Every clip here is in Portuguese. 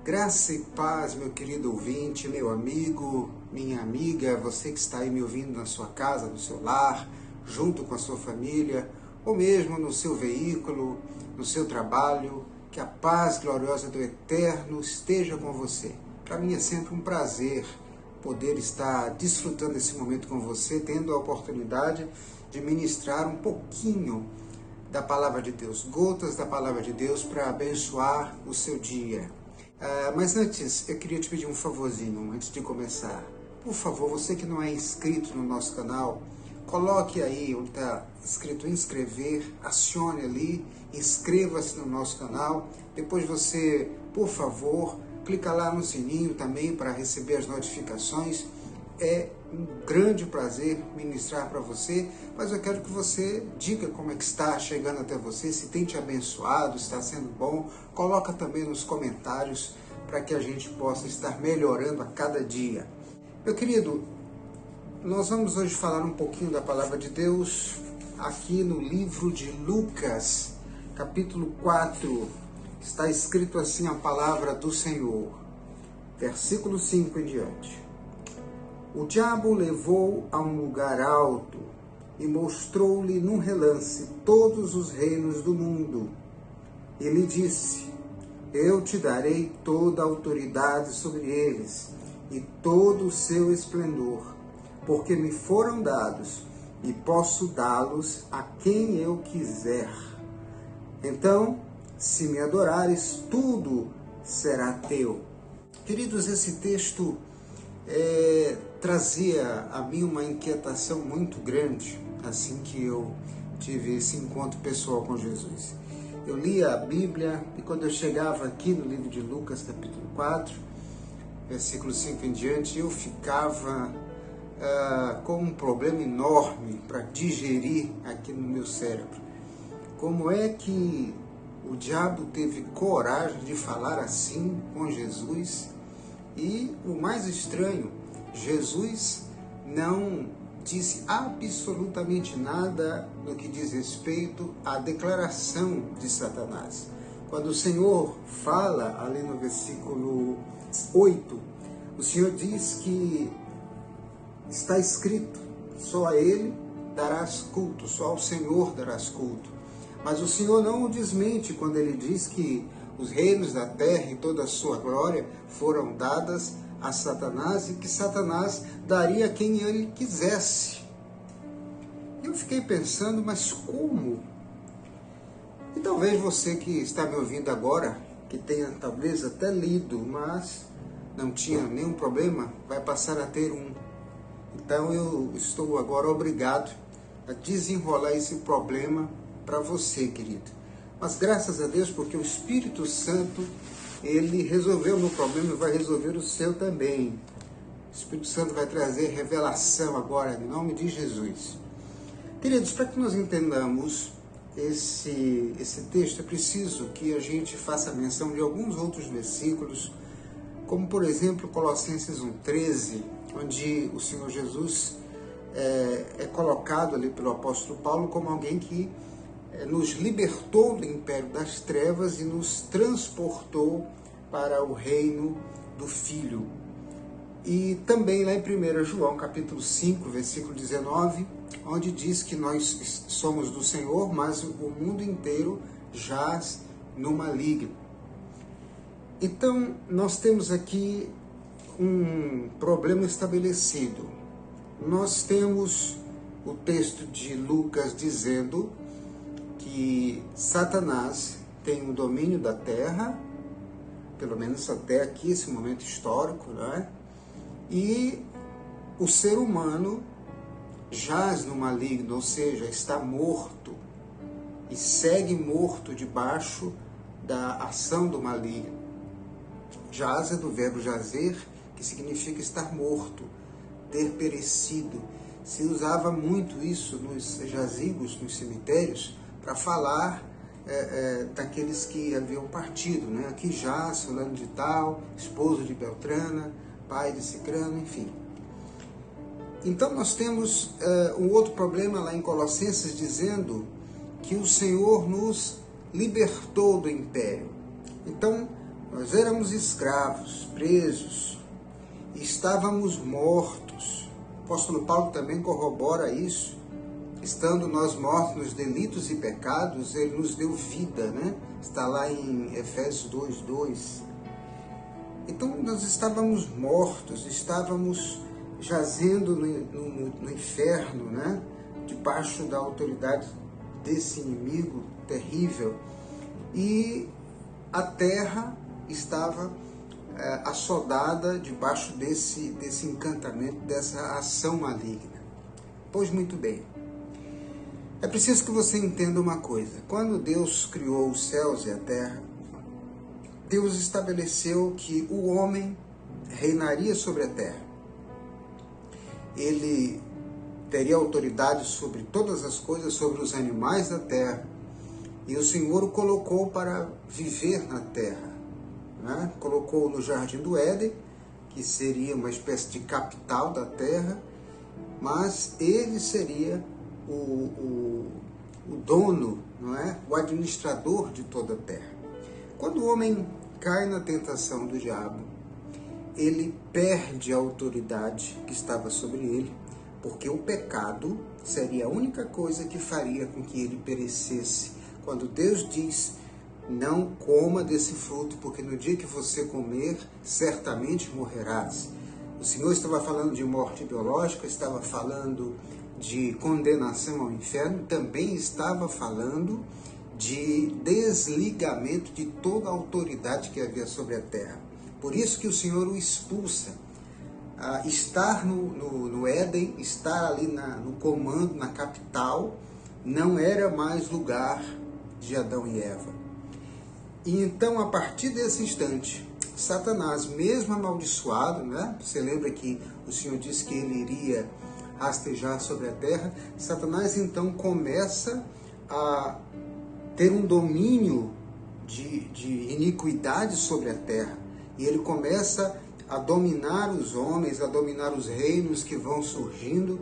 Graça e paz, meu querido ouvinte, meu amigo, minha amiga, você que está aí me ouvindo na sua casa, no seu lar, junto com a sua família, ou mesmo no seu veículo, no seu trabalho, que a paz gloriosa do Eterno esteja com você. Para mim é sempre um prazer poder estar desfrutando desse momento com você, tendo a oportunidade de ministrar um pouquinho da Palavra de Deus, gotas da Palavra de Deus para abençoar o seu dia. Mas antes, eu queria te pedir um favorzinho, antes de começar. Por favor, você que não é inscrito no nosso canal, coloque aí onde está escrito inscrever, acione ali, inscreva-se no nosso canal. Depois você, por favor, clica lá no sininho também para receber as notificações. É um grande prazer ministrar para você, mas eu quero que você diga como é que está chegando até você, se tem te abençoado, está sendo bom. Coloca também nos comentários para que a gente possa estar melhorando a cada dia. Meu querido, nós vamos hoje falar um pouquinho da Palavra de Deus aqui no livro de Lucas, capítulo 4. Está escrito assim a palavra do Senhor, versículo 5 em diante. O diabo o levou a um lugar alto e mostrou-lhe num relance todos os reinos do mundo. E lhe disse: Eu te darei toda a autoridade sobre eles e todo o seu esplendor, porque me foram dados e posso dá-los a quem eu quiser. Então, se me adorares, tudo será teu. Queridos, esse texto trazia a mim uma inquietação muito grande assim que eu tive esse encontro pessoal com Jesus. Eu lia a Bíblia e quando eu chegava aqui no livro de Lucas, capítulo 4, versículo 5 em diante, eu ficava com um problema enorme para digerir aqui no meu cérebro. Como é que o diabo teve coragem de falar assim com Jesus? E o mais estranho, Jesus não disse absolutamente nada no que diz respeito à declaração de Satanás. Quando o Senhor fala ali no versículo 8, o Senhor diz que está escrito, só a Ele darás culto, só ao Senhor darás culto. Mas o Senhor não o desmente quando Ele diz que os reinos da terra e toda a sua glória foram dadas a Satanás e que Satanás daria a quem ele quisesse. Eu fiquei pensando, mas como? E talvez você que está me ouvindo agora, que tenha talvez até lido, mas não tinha nenhum problema, vai passar a ter um. Então eu estou agora obrigado a desenrolar esse problema para você, querido. Mas graças a Deus, porque o Espírito Santo, ele resolveu o meu problema e vai resolver o seu também. O Espírito Santo vai trazer revelação agora, em nome de Jesus. Queridos, para que nós entendamos esse texto, é preciso que a gente faça menção de alguns outros versículos, como por exemplo Colossenses 1,13, onde o Senhor Jesus é colocado ali pelo apóstolo Paulo como alguém que nos libertou do império das trevas e nos transportou para o reino do Filho. E também lá em 1 João, capítulo 5, versículo 19, onde diz que nós somos do Senhor, mas o mundo inteiro jaz no maligno. Então, nós temos aqui um problema estabelecido. Nós temos o texto de Lucas dizendo que Satanás tem o domínio da terra, pelo menos até aqui, esse momento histórico, né? E o ser humano jaz no maligno, ou seja, está morto e segue morto debaixo da ação do maligno. Jaz é do verbo jazer, que significa estar morto, ter perecido. Se usava muito isso nos jazigos, nos cemitérios, para falar daqueles que haviam partido, né? Aqui jaz, fulano de tal, esposo de Beltrana, pai de Cicrano, enfim. Então nós temos um outro problema lá em Colossenses, dizendo que o Senhor nos libertou do império. Então Nós éramos escravos, presos, estávamos mortos. O apóstolo Paulo também corrobora isso. Estando nós mortos nos delitos e pecados, ele nos deu vida, né? Está lá em Efésios 2:2. Então nós estávamos mortos, estávamos jazendo no inferno, né? Debaixo da autoridade desse inimigo terrível. E a terra estava assodada debaixo desse encantamento, dessa ação maligna. Pois muito bem. É preciso que você entenda uma coisa. Quando Deus criou os céus e a terra, Deus estabeleceu que o homem reinaria sobre a terra. Ele teria autoridade sobre todas as coisas, sobre os animais da terra. E o Senhor o colocou para viver na terra, né? Colocou no Jardim do Éden, que seria uma espécie de capital da terra, mas ele seria o dono, não é? O administrador de toda a terra. Quando o homem cai na tentação do diabo, ele perde a autoridade que estava sobre ele, porque o pecado seria a única coisa que faria com que ele perecesse. Quando Deus diz, não coma desse fruto, porque no dia que você comer, certamente morrerás. O Senhor estava falando de morte biológica, estava falando de condenação ao inferno, também estava falando de desligamento de toda a autoridade que havia sobre a terra. Por isso que o Senhor o expulsa. Estar no Éden, estar ali no comando, na capital, não era mais lugar de Adão e Eva. E então, a partir desse instante, Satanás, mesmo amaldiçoado, né? Você lembra que o Senhor disse que ele iria rastejar sobre a terra? Satanás, então, começa a ter um domínio de iniquidade sobre a terra. E ele começa a dominar os homens, a dominar os reinos que vão surgindo,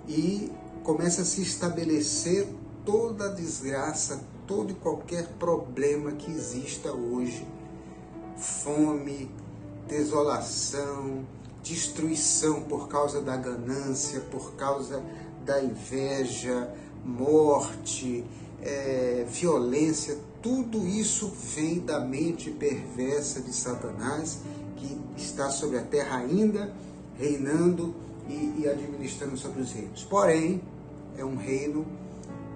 e começa a se estabelecer toda a desgraça, todo e qualquer problema que exista hoje. Fome, desolação, destruição por causa da ganância, por causa da inveja, morte, violência, tudo isso vem da mente perversa de Satanás, que está sobre a terra ainda, reinando e administrando sobre os reinos. Porém, é um reino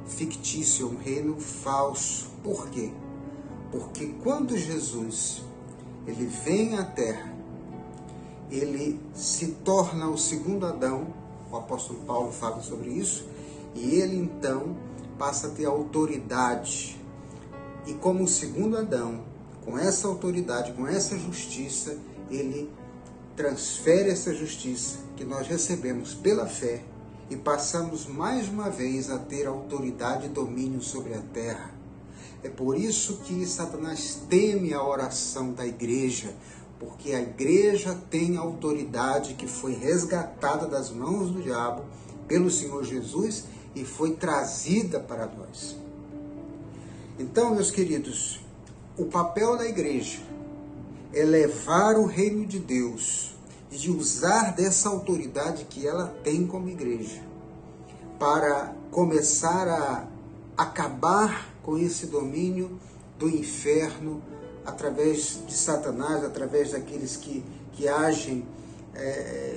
fictício, um reino falso. Por quê? Porque quando Jesus ele vem à terra, ele se torna o segundo Adão, o apóstolo Paulo fala sobre isso, e ele então passa a ter autoridade. E como o segundo Adão, com essa autoridade, com essa justiça, ele transfere essa justiça que nós recebemos pela fé e passamos mais uma vez a ter autoridade e domínio sobre a terra. É por isso que Satanás teme a oração da igreja, porque a igreja tem autoridade que foi resgatada das mãos do diabo pelo Senhor Jesus e foi trazida para nós. Então, meus queridos, o papel da igreja é levar o reino de Deus e usar dessa autoridade que ela tem como igreja para começar a acabar com esse domínio do inferno através de Satanás, através daqueles que agem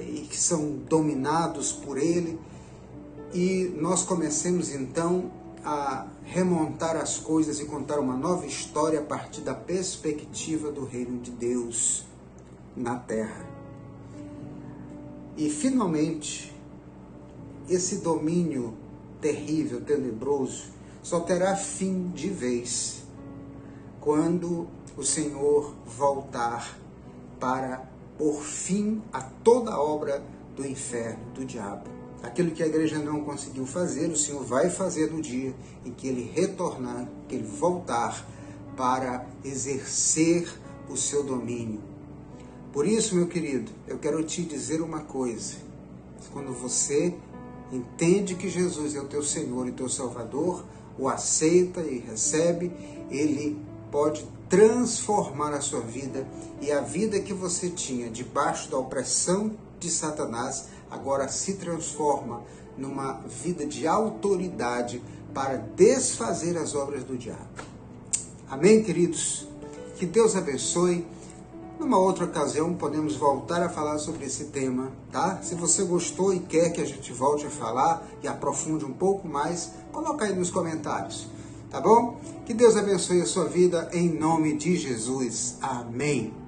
e que são dominados por ele. E nós comecemos então a remontar as coisas e contar uma nova história a partir da perspectiva do reino de Deus na terra. E finalmente, esse domínio terrível, tenebroso, só terá fim de vez quando o Senhor voltar para pôr fim a toda a obra do inferno, do diabo. Aquilo que a igreja não conseguiu fazer, o Senhor vai fazer no dia em que ele retornar, que ele voltar para exercer o seu domínio. Por isso, meu querido, eu quero te dizer uma coisa. Quando você entende que Jesus é o teu Senhor e teu Salvador, o aceita e recebe, ele pode transformar a sua vida, e a vida que você tinha debaixo da opressão de Satanás agora se transforma numa vida de autoridade para desfazer as obras do diabo. Amém, queridos? Que Deus abençoe. Numa outra ocasião podemos voltar a falar sobre esse tema, tá? Se você gostou e quer que a gente volte a falar e aprofunde um pouco mais, coloca aí nos comentários, tá bom? Que Deus abençoe a sua vida em nome de Jesus. Amém.